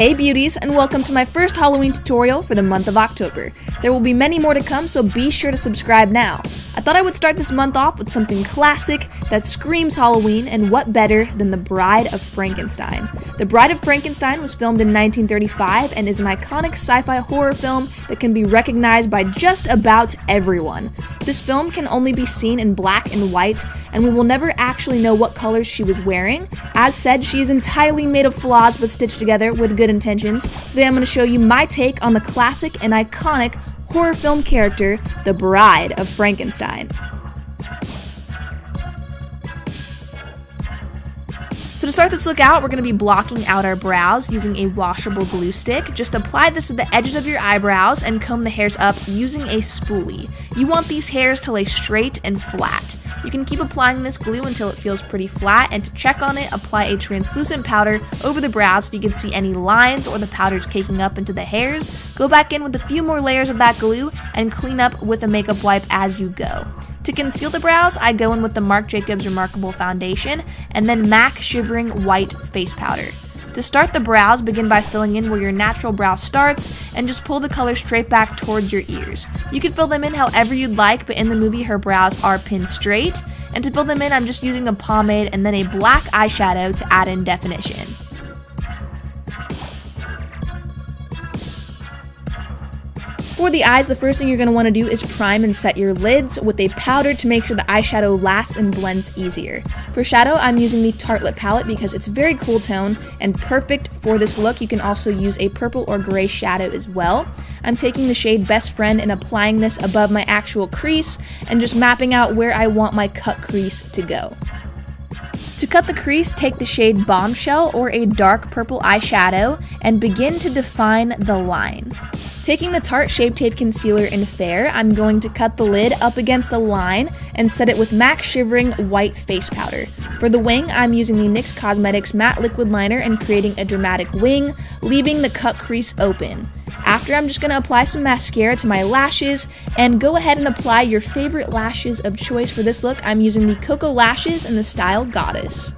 Hey beauties, and welcome to my first Halloween tutorial for the month of October. There will be many more to come, so be sure to subscribe now. I thought I would start this month off with something classic that screams Halloween, and what better than The Bride of Frankenstein. The Bride of Frankenstein was filmed in 1935 and is an iconic sci-fi horror film that can be recognized by just about everyone. This film can only be seen in black and white, and we will never actually know what colors she was wearing. As said, she is entirely made of flaws but stitched together with good intentions. Today I'm going to show you my take on the classic and iconic horror film character, the Bride of Frankenstein. So to start this look out, we're going to be blocking out our brows using a washable glue stick. Just apply this to the edges of your eyebrows and comb the hairs up using a spoolie. You want these hairs to lay straight and flat. You can keep applying this glue until it feels pretty flat, and to check on it, apply a translucent powder over the brows if you can see any lines or the powder's caking up into the hairs. Go back in with a few more layers of that glue and clean up with a makeup wipe as you go. To conceal the brows, I go in with the Marc Jacobs Remarkable Foundation and then MAC Shivering White Face Powder. To start the brows, begin by filling in where your natural brow starts and just pull the color straight back towards your ears. You can fill them in however you'd like, but in the movie her brows are pinned straight. And to fill them in, I'm just using a pomade and then a black eyeshadow to add in definition. For the eyes, the first thing you're going to want to do is prime and set your lids with a powder to make sure the eyeshadow lasts and blends easier. For shadow, I'm using the Tartelette palette because it's a very cool tone and perfect for this look. You can also use a purple or gray shadow as well. I'm taking the shade Best Friend and applying this above my actual crease and just mapping out where I want my cut crease to go. To cut the crease, take the shade Bombshell or a dark purple eyeshadow and begin to define the line. Taking the Tarte Shape Tape Concealer in Fair, I'm going to cut the lid up against a line and set it with MAC Shivering White Face Powder. For the wing, I'm using the NYX Cosmetics Matte Liquid Liner and creating a dramatic wing, leaving the cut crease open. After, I'm just going to apply some mascara to my lashes, and go ahead and apply your favorite lashes of choice. For this look, I'm using the Cocoa Lashes in the style Goddess.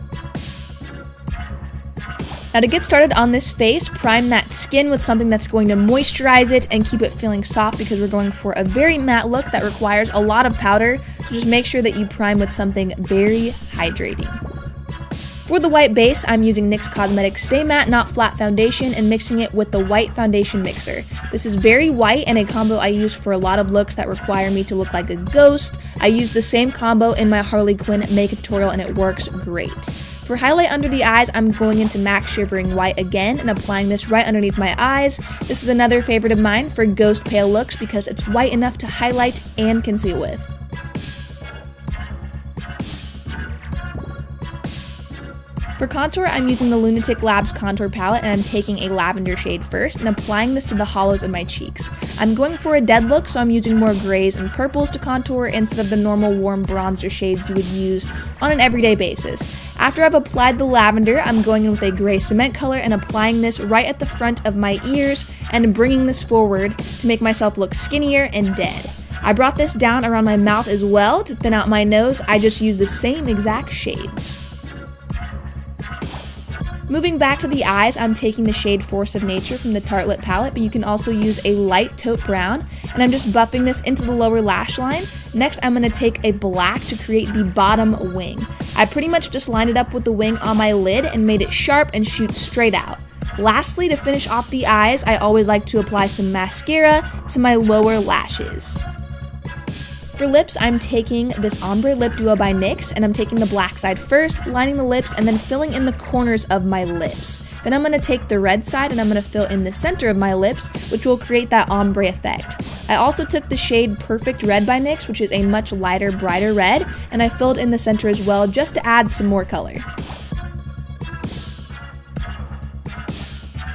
Now to get started on this face, prime that skin with something that's going to moisturize it and keep it feeling soft, because we're going for a very matte look that requires a lot of powder, so just make sure that you prime with something very hydrating. For the white base, I'm using NYX Cosmetics Stay Matte Not Flat Foundation and mixing it with the white foundation mixer. This is very white and a combo I use for a lot of looks that require me to look like a ghost. I use the same combo in my Harley Quinn makeup tutorial and it works great. For highlight under the eyes, I'm going into MAC Shivering White again and applying this right underneath my eyes. This is another favorite of mine for ghost pale looks because it's white enough to highlight and conceal with. For contour, I'm using the Lunatic Labs contour palette and I'm taking a lavender shade first and applying this to the hollows of my cheeks. I'm going for a dead look, so I'm using more grays and purples to contour instead of the normal warm bronzer shades you would use on an everyday basis. After I've applied the lavender, I'm going in with a gray cement color and applying this right at the front of my ears and bringing this forward to make myself look skinnier and dead. I brought this down around my mouth as well to thin out my nose. I just used the same exact shades. Moving back to the eyes, I'm taking the shade Force of Nature from the Tartelette palette, but you can also use a light taupe brown, and I'm just buffing this into the lower lash line. Next, I'm going to take a black to create the bottom wing. I pretty much just lined it up with the wing on my lid and made it sharp and shoot straight out. Lastly, to finish off the eyes, I always like to apply some mascara to my lower lashes. For lips, I'm taking this Ombre Lip Duo by NYX, and I'm taking the black side first, lining the lips, and then filling in the corners of my lips. Then I'm going to take the red side and I'm going to fill in the center of my lips, which will create that ombre effect. I also took the shade Perfect Red by NYX, which is a much lighter, brighter red, and I filled in the center as well just to add some more color.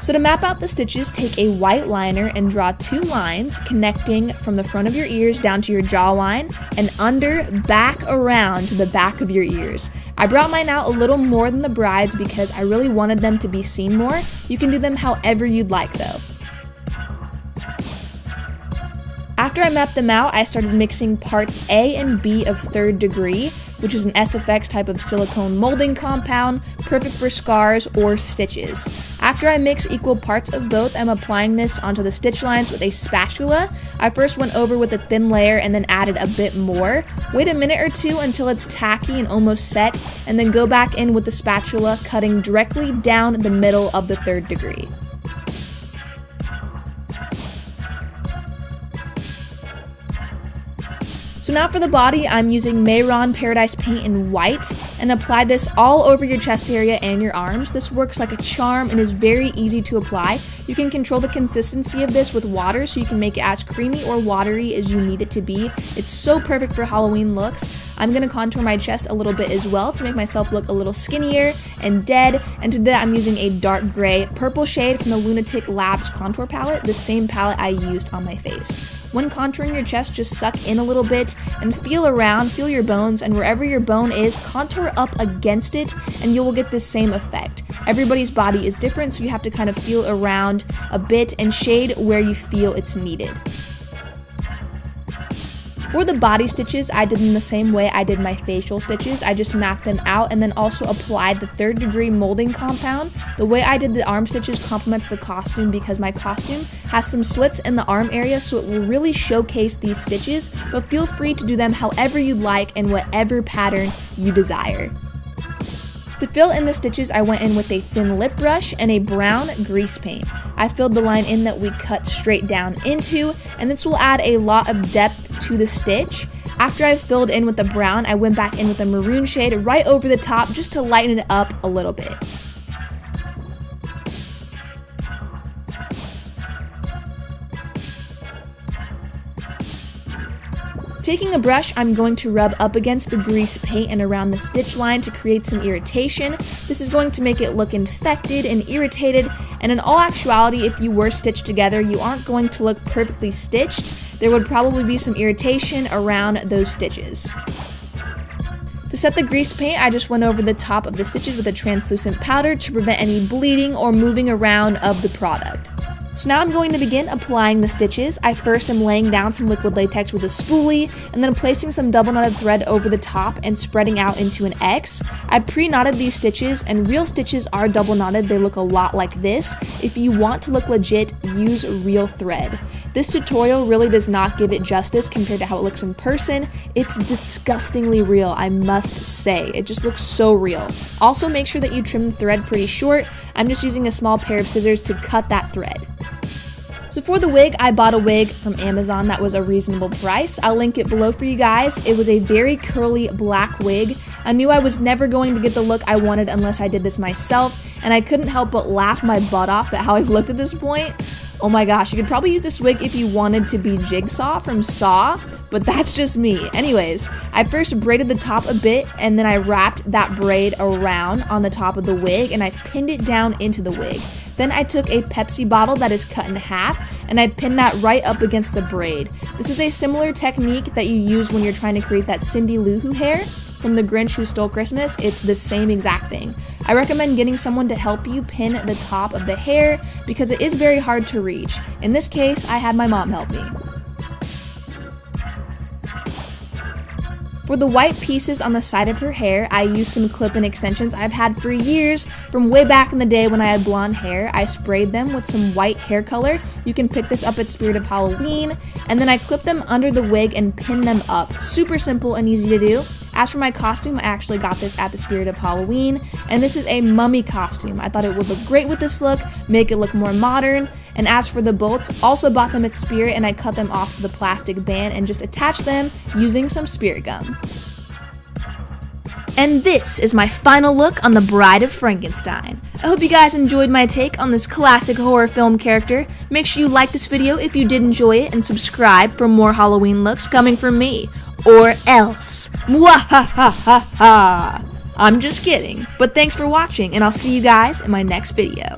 So to map out the stitches, take a white liner and draw two lines connecting from the front of your ears down to your jawline and under, back around to the back of your ears. I brought mine out a little more than the bride's because I really wanted them to be seen more. You can do them however you'd like though. After I mapped them out, I started mixing parts A and B of Third Degree, which is an SFX type of silicone molding compound, perfect for scars or stitches. After I mix equal parts of both, I'm applying this onto the stitch lines with a spatula. I first went over with a thin layer and then added a bit more. Wait a minute or two until it's tacky and almost set, and then go back in with the spatula, cutting directly down the middle of the 3rd degree. So now for the body, I'm using Mayron Paradise Paint in white and apply this all over your chest area and your arms. This works like a charm and is very easy to apply. You can control the consistency of this with water so you can make it as creamy or watery as you need it to be. It's so perfect for Halloween looks. I'm going to contour my chest a little bit as well to make myself look a little skinnier and dead, and to that I'm using a dark gray purple shade from the Lunatic Labs contour palette, the same palette I used on my face. When contouring your chest, just suck in a little bit and feel around, feel your bones, and wherever your bone is, contour up against it and you will get the same effect. Everybody's body is different, so you have to kind of feel around a bit and shade where you feel it's needed. For the body stitches, I did them the same way I did my facial stitches. I just mapped them out and then also applied the 3rd degree molding compound. The way I did the arm stitches complements the costume because my costume has some slits in the arm area, so it will really showcase these stitches, but feel free to do them however you like and whatever pattern you desire. To fill in the stitches, I went in with a thin lip brush and a brown grease paint. I filled the line in that we cut straight down into, and this will add a lot of depth to the stitch. After I filled in with the brown, I went back in with a maroon shade right over the top just to lighten it up a little bit. Taking a brush, I'm going to rub up against the grease paint and around the stitch line to create some irritation. This is going to make it look infected and irritated, and in all actuality, if you were stitched together, you aren't going to look perfectly stitched. There would probably be some irritation around those stitches. To set the grease paint, I just went over the top of the stitches with a translucent powder to prevent any bleeding or moving around of the product. So now I'm going to begin applying the stitches. I first am laying down some liquid latex with a spoolie and then placing some double knotted thread over the top and spreading out into an X. I pre-knotted these stitches, and real stitches are double knotted. They look a lot like this. If you want to look legit, use real thread. This tutorial really does not give it justice compared to how it looks in person. It's disgustingly real, I must say. It just looks so real. Also, make sure that you trim the thread pretty short. I'm just using a small pair of scissors to cut that thread. So for the wig, I bought a wig from Amazon that was a reasonable price. I'll link it below for you guys. It was a very curly black wig. I knew I was never going to get the look I wanted unless I did this myself, and I couldn't help but laugh my butt off at how I've looked at this point. Oh my gosh, you could probably use this wig if you wanted to be Jigsaw from Saw, but that's just me. Anyways, I first braided the top a bit, and then I wrapped that braid around on the top of the wig, and I pinned it down into the wig. Then I took a Pepsi bottle that is cut in half, and I pinned that right up against the braid. This is a similar technique that you use when you're trying to create that Cindy Lou Who hair from The Grinch Who Stole Christmas. It's the same exact thing. I recommend getting someone to help you pin the top of the hair because it is very hard to reach. In this case, I had my mom help me. For the white pieces on the side of her hair, I used some clip-in extensions I've had for years from way back in the day when I had blonde hair. I sprayed them with some white hair color. You can pick this up at Spirit of Halloween, and then I clipped them under the wig and pinned them up. Super simple and easy to do. As for my costume, I actually got this at the Spirit of Halloween, and this is a mummy costume. I thought it would look great with this look, make it look more modern. And as for the bolts, also bought them at Spirit, and I cut them off the plastic band and just attached them using some Spirit gum. And this is my final look on the Bride of Frankenstein. I hope you guys enjoyed my take on this classic horror film character. Make sure you like this video if you did enjoy it, and subscribe for more Halloween looks coming from me. Or else. Mwahahaha. I'm just kidding. But thanks for watching, and I'll see you guys in my next video.